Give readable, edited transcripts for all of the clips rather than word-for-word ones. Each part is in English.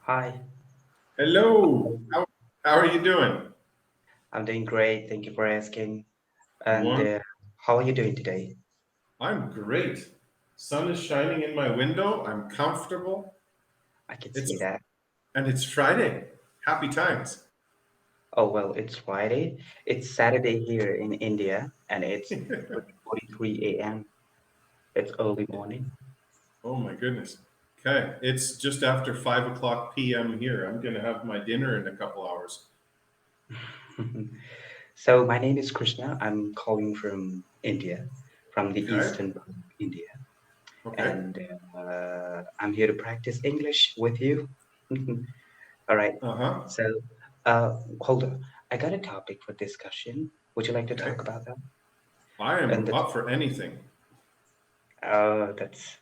Hi, Hello. How are you doing? I'm doing great. Thank you for asking. And One, how are you doing today? I'm great. Sun is shining in my window. I'm comfortable. I can It's see that. and it's Friday. Happy times. Oh, well, it's Friday. It's Saturday here in India, and it's 3:43 a.m. It's early morning. Oh my goodness. Okay, it's just after 5 o'clock p.m. here. I'm gonna have my dinner in a couple hours. So my name is Krishna. I'm calling from India, from the Okay. eastern part of India, Okay. and I'm here to practice English with you. All right. Uh huh. So, uh, hold on. I got a topic for discussion. Would you like to Okay. talk about that? I And am the up for anything.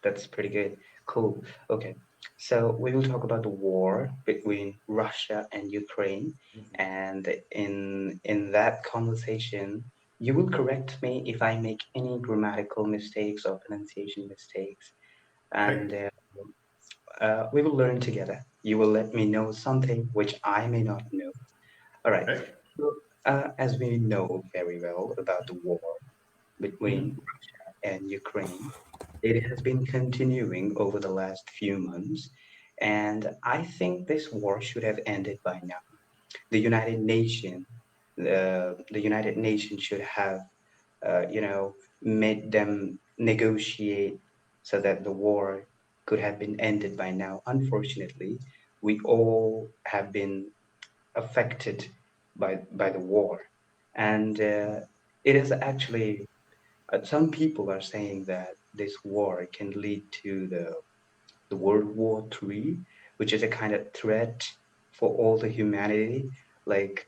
that's pretty good. Cool. Okay. So we will talk about the war between Russia and Ukraine, and in that conversation, you will correct me if I make any grammatical mistakes or pronunciation mistakes, Okay. and we will learn together. You will let me know something which I may not know. All right. Okay. So, as we know very well about the war between Russia and Ukraine, it has been continuing over the last few months, and I think this war should have ended by now. The United Nations, the United Nations should have, made them negotiate so that the war could have been ended by now. Unfortunately, we all have been affected by the war, and it is actually some people are saying that this war can lead to the World War III, which is a kind of threat for all the humanity. Like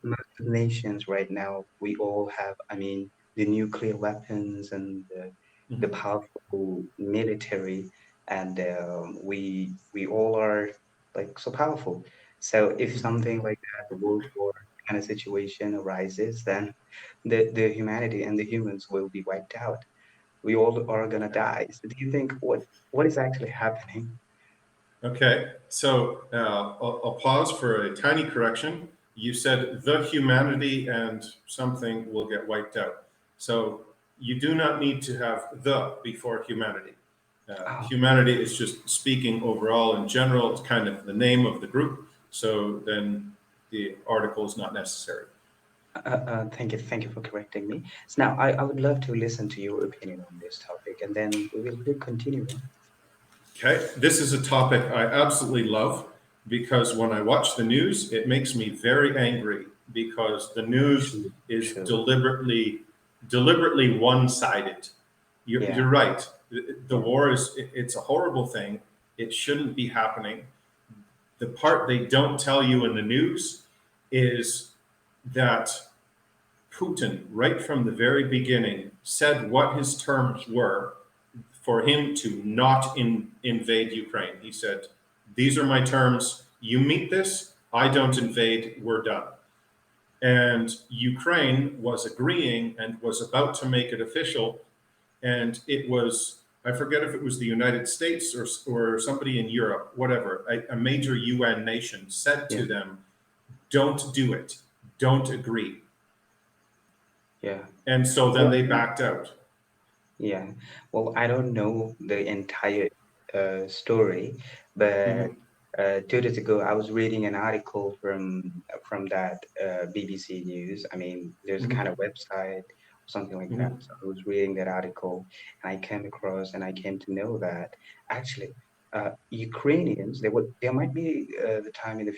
most nations right now, we all have, I mean, the nuclear weapons and the powerful military, and we all are like so powerful. So if something like that, the World War kind of situation arises, then the humanity and the humans will be wiped out. We all are gonna die. So do you think what is actually happening? Okay, so I'll pause for a tiny correction. You said the humanity and something will get wiped out. So you do not need to have the before humanity. Oh, Humanity is just speaking overall in general. It's kind of the name of the group. So then the article is not necessary. thank you for correcting me. So now I would love to listen to your opinion on this topic, and then we'll continue on. Okay, this is a topic I absolutely love because when I watch the news, it makes me very angry because the news True, is true. deliberately one-sided. You're Yeah, right. The yeah, war is it's a horrible thing. It shouldn't be happening. The part they don't tell you in the news is that Putin, right from the very beginning, said what his terms were for him to not invade Ukraine. He said, "These are my terms. You meet this, I don't invade, we're done." And Ukraine was agreeing and was about to make it official. And it was, I forget if it was the United States or somebody in Europe, whatever, a major UN nation said yeah, to them, "Don't do it, don't agree." yeah. And so then Well, they backed out. yeah. Well, I don't know the entire story, but Mhm, 2 days ago I was reading an article from that BBC News. I mean, there's a kind mhm, of website or something like that. mhm, So I was reading that article, and I came across and I came to know that actually Ukrainians there might be the time in the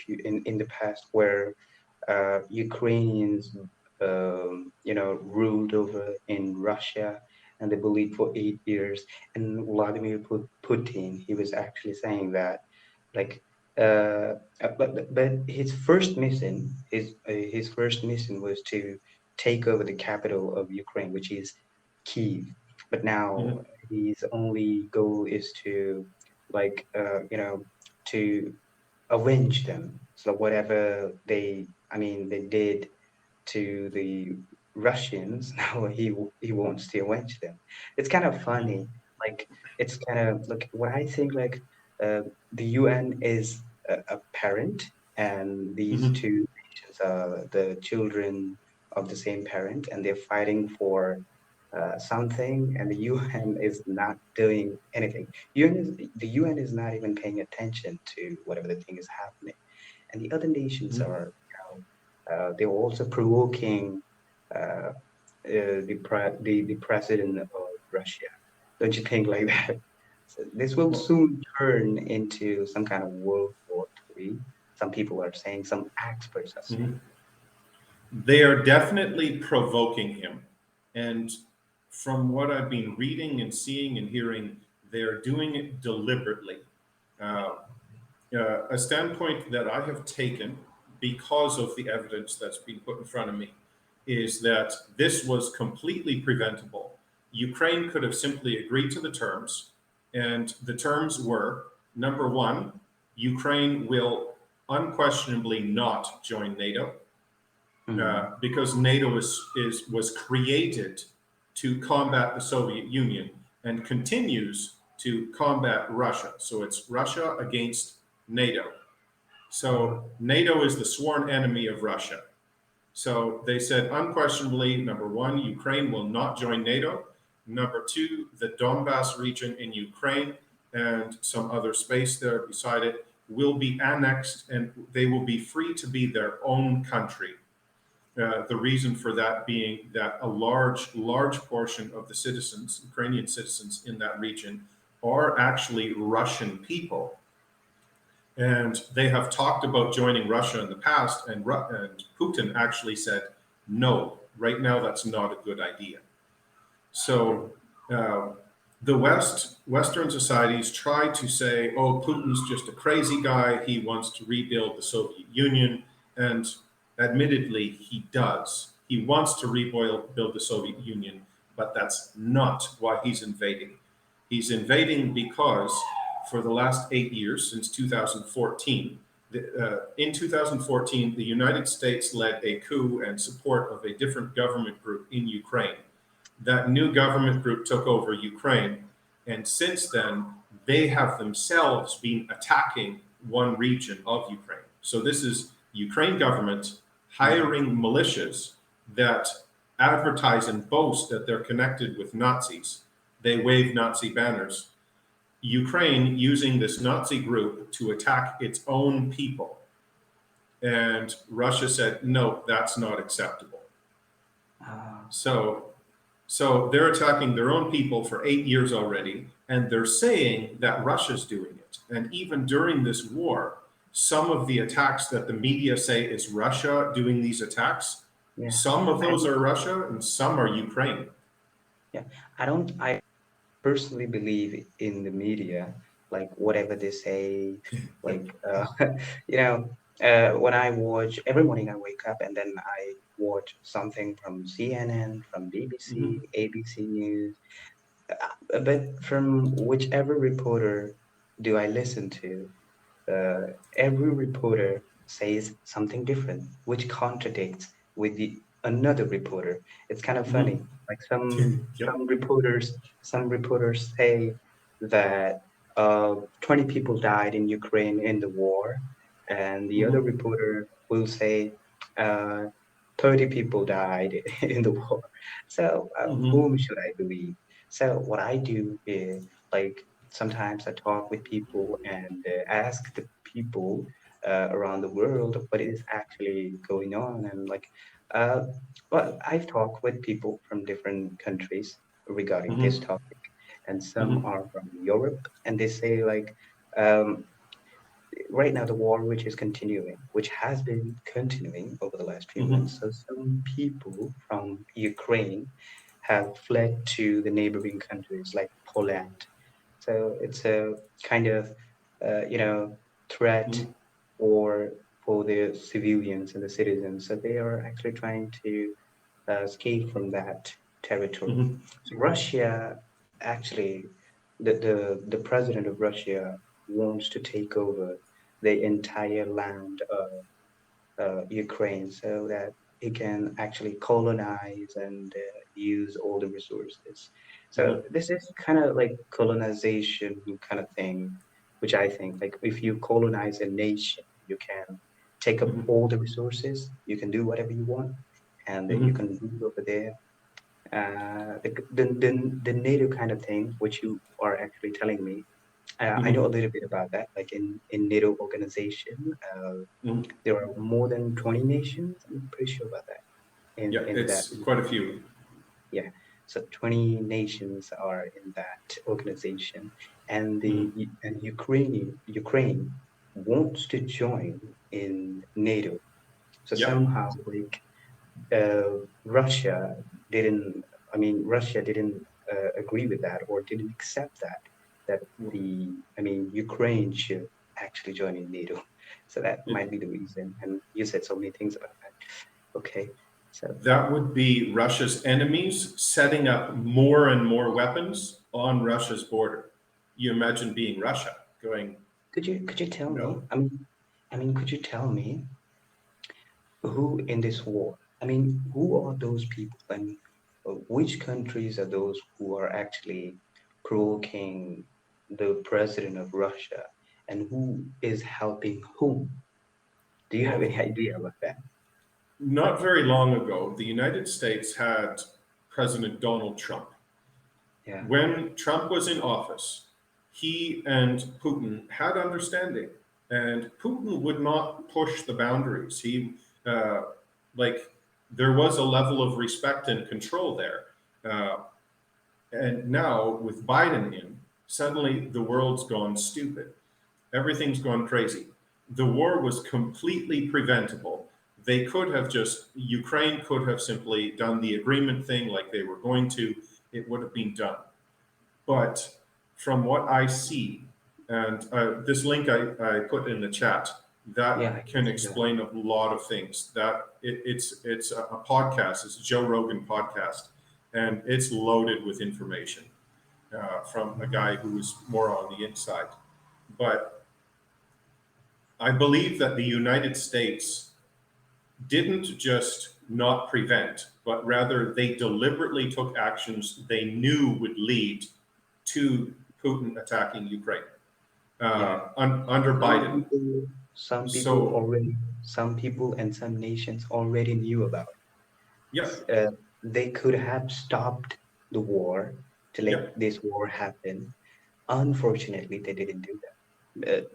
in the past where Ukrainians ruled over in Russia, and they believed for 8 years. And Vladimir Putin, he was actually saying that, like, but his first mission was to take over the capital of Ukraine, which is Kiev. But now mhm. his only goal is to, like, to avenge them. So whatever I mean, they did to the Russians, now he wants to avenge them. It's kind of funny. Like it's kind of like what I think. Like the UN is. a parent, and these Hmm. two nations are the children of the same parent, and they're fighting for something, and the UN is not doing anything. The UN is not even paying attention to whatever the thing is happening, and the other nations Hmm. are, they're also provoking uh, the president of Russia. Don't you think like that? So this will Well, soon turn into some kind of World War III. Some people are saying, some experts are saying. mhm. They are definitely provoking him. And from what I've been reading and seeing and hearing, they're doing it deliberately. Uh, a standpoint that I have taken because of the evidence that's been put in front of me is that this was completely preventable. Ukraine could have simply agreed to the terms, and the terms were number one, Ukraine will unquestionably not join NATO Mm, because NATO was created to combat the Soviet Union and continues to combat Russia. So it's Russia against NATO. uh, So NATO is the sworn enemy of Russia. So they said unquestionably, number one, Ukraine will not join NATO. Number two, the Donbass region in Ukraine and some other space there beside it will be annexed and they will be free to be their own country. The reason for that being that a large portion of the citizens, Ukrainian citizens in that region, are actually Russian people. And they have talked about joining Russia in the past, and Putin actually said, no, right now that's not a good idea. So mm, uh, the Western societies try to say, oh, Putin's just a crazy guy. He wants to rebuild the Soviet Union. And admittedly, he does. He wants to rebuild the Soviet Union, but that's not why he's invading. He's invading because for the last 8 years, since 2014, in 2014, the United States led a coup and support of a different government group in Ukraine. That new government group took over Ukraine, and since then, they have themselves been attacking one region of Ukraine. So this is Ukraine government mm, hiring militias that advertise and boast that they're connected with Nazis. They wave Nazi banners. Ukraine using this Nazi group to attack its own people. And Russia said, no, that's not acceptable. uh, So So they're attacking their own people for 8 years already, and they're saying that Russia's doing it. And even during this war, some of the attacks that the media say is Russia doing these attacks, yeah. some of I those don't. are Russia and some are Ukraine. Yeah. I don't. I personally believe in the media, like whatever they say, like when I watch every morning, I wake up and then I watch something from CNN, from BBC, Mhm, ABC News, but from whichever reporter do I listen to, every reporter says something different, which contradicts with the another reporter. It's kind of mhm. funny. Like some Yep. some reporters, some reporters say that 20 people died in Ukraine in the war, and the other Mhm, reporter will say uh, 30 people died in the war. So mhm, whom should I believe? So what I do is, like, sometimes I talk with people and ask the people around the world what is actually going on, and like, uh, well, I've talked with people from different countries regarding this mhm, topic, and some mhm, are from Europe, and they say like, um, right now the war which is continuing, which has been continuing over the last few mhm, months. So some people from Ukraine have fled to the neighboring countries like Poland. So it's a kind of, threat mhm, for the civilians and the citizens. So they are actually trying to escape from that territory. mhm, So Russia actually, the president of Russia wants to take over the entire land of Ukraine so that he can actually colonize and use all the resources. So mhm, this is kind of like colonization kind of thing, which I think like if you colonize a nation, you can take up Hmm. all the resources, you can do whatever you want, and you Hmm. can rule over there. The NATO kind of thing, which you are actually telling me, I know Hmm. a little bit about that. Like in NATO organization, Hmm. there are more than 20 nations. I'm pretty sure about that. Yeah, In that, it's quite a few. yeah. So 20 nations are in that organization, and Hmm. Ukraine wants to join in NATO. So Yep. somehow, like Russia didn't. I mean, Russia didn't agree with that or didn't accept that. That Ukraine should actually join in NATO. So that might be the reason. And you said so many things about that. Okay, so That would be Russia's enemies setting up more and more weapons on Russia's border. You imagine being Russia going, could you tell me? no. Could you tell me who in this war? I mean, who are those people, and which countries are those who are actually provoking the president of Russia, and who is helping whom? Do you have any Well, idea about that? not very long ago, the United States had President Donald Trump. Yeah, When Trump was in office, he and Putin had understanding, and Putin would not push the boundaries. Uh, like, there was a level of respect and control there. Uh, and now, with Biden in, suddenly the world's gone stupid. Everything's gone crazy. The war was completely preventable. They could have just, Ukraine could have simply done the agreement thing like they were going to, it would have been done. But from what I see, and this link I put in the chat, yeah, that I can can see that. explain a lot of things. That it's a podcast. It's a Joe Rogan podcast, and it's loaded with information from a guy who is more on the inside. But I believe that the United States didn't just not prevent, but rather they deliberately took actions they knew would lead to Putin attacking Ukraine Yeah, under some Biden. people, So, some people and some nations already knew about yeah, it. They could have stopped the war to let yeah, this war happen. Unfortunately, they didn't do that.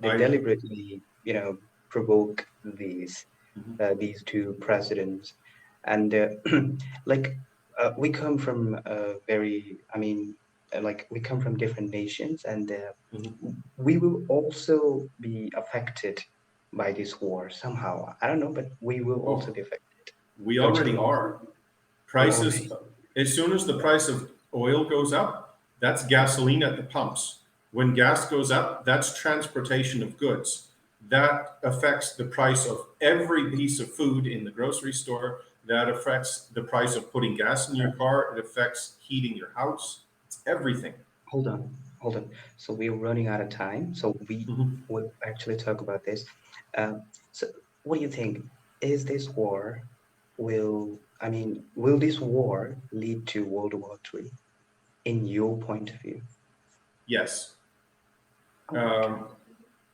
They I, deliberately, provoke mhm, these two presidents, and like we come from very, like we come from different nations, and mhm. we will also be affected by this war somehow. I don't know, but we will also Oh, be affected. we Don't you already think so? are. Oh, Prices, already. as soon as the price of oil goes up, that's gasoline at the pumps. When gas goes up, that's transportation of goods. That affects the price of every piece of food in the grocery store. That affects the price of putting gas in your car. It affects heating your house. It's everything. Hold on, hold on. So we're running out of time. So we Mhm. will actually talk about this. So what do you think? Is this war will this war lead to World War III in your point of view? Yes. Oh my God. Um,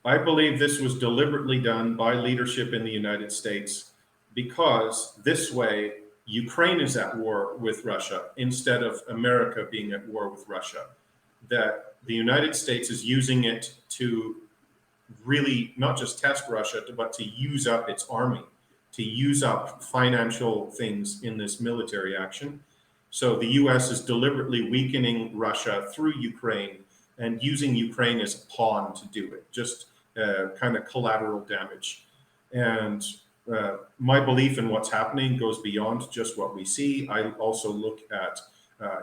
I believe this was deliberately done by leadership in the United States because this way Ukraine is at war with Russia instead of America being at war with Russia. That the United States is using it to really not just test Russia, but to use up its army, to use up financial things in this military action. So the US is deliberately weakening Russia through Ukraine and using Ukraine as a pawn to do it, just kind of collateral damage. And my belief in what's happening goes beyond just what we see. I also look at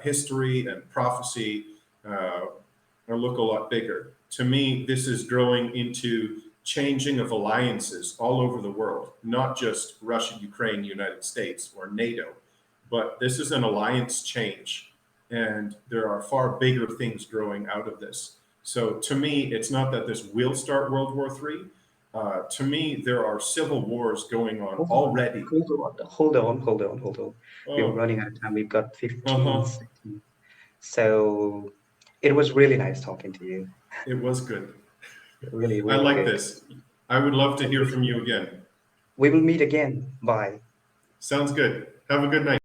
history and prophecy. I look a lot bigger. To me, this is growing into changing of alliances all over the world, not just Russia, Ukraine, United States, or NATO, but this is an alliance change. And there are far bigger things growing out of this. So to me, it's not that this will start World War III. To me, there are civil wars going on Hold on, already. hold on. We're Oh, running out of time. We've got 15 uh-huh. seconds. So it was really nice talking to you. It was good. Really, I really like good. this. I would love to Thank hear you from so you much. again. We will meet again. Bye. Sounds good. Have a good night.